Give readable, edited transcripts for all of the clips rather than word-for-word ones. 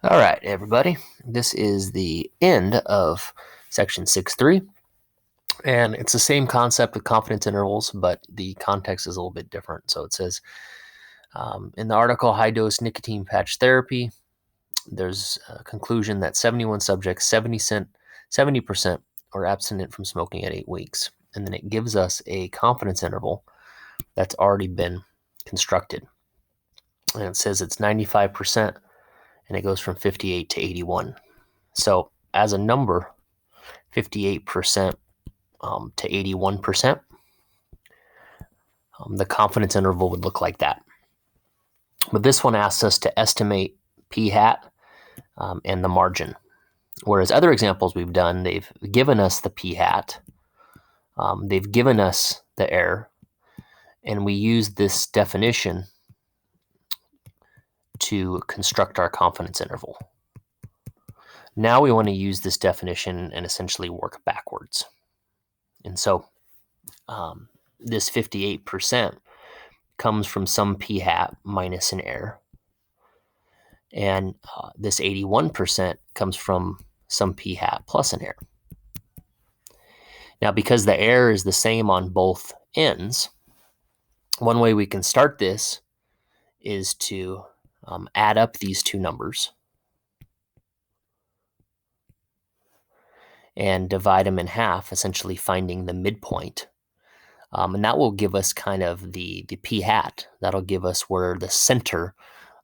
All right, everybody. This is the end of section 6.3, and it's the same concept with confidence intervals, but the context is a little bit different. So it says in the article, high dose nicotine patch therapy, there's a conclusion that 71 subjects, 70% are abstinent from smoking at 8 weeks. And then it gives us a confidence interval that's already been constructed. And it says it's 95%, and it goes from 58 to 81. So as a number, 58% to 81%, the confidence interval would look like that. But this one asks us to estimate p hat and the margin. Whereas other examples we've done, they've given us the p hat, they've given us the error, and we use this definition to construct our confidence interval. Now we want to use this definition and essentially work backwards. And so this 58% comes from some p hat minus an error. And this 81% comes from some p hat plus an error. Now, because the error is the same on both ends, one way we can start this is to add up these two numbers and divide them in half, essentially finding the midpoint. And that will give us kind of the p hat. That'll give us where the center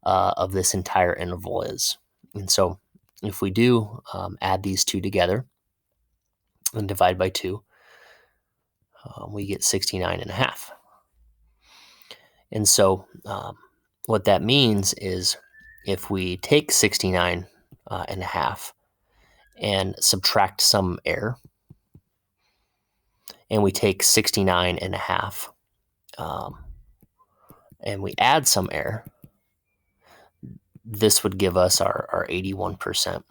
of this entire interval is. And so if we do add these two together and divide by 2, we get 69 and a half. And so what that means is if we take 69 and a half and subtract some error, and we take 69 and a half and we add some error, this would give us our 81%,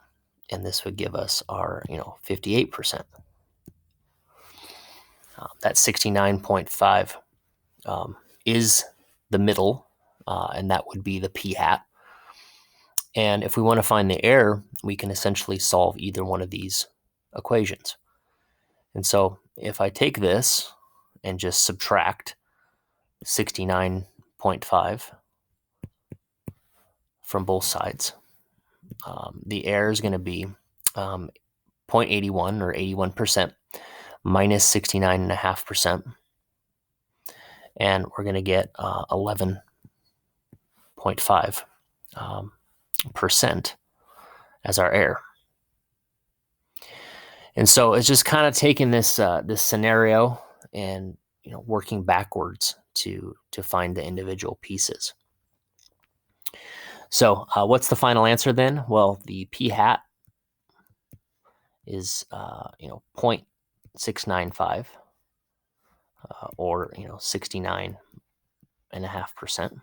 and this would give us our 58%. That 69.5 is the middle, and that would be the p hat. And if we want to find the error, we can essentially solve either one of these equations. And so if I take this and just subtract 69.5 from both sides, the error is going to be 0.81 or 81% minus 69.5%. And we're going to get 11.5% as our error. And so it's just kind of taking this this scenario and working backwards to find the individual pieces. So what's the final answer then? Well, the p hat is 0.695 or 69.5%,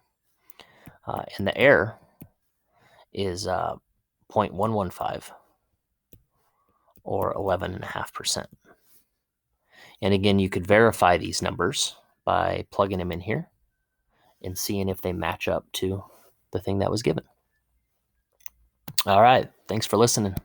and the error is 0.115 or 11.5%. And again, you could verify these numbers by plugging them in here and seeing if they match up to the thing that was given. All right. Thanks for listening.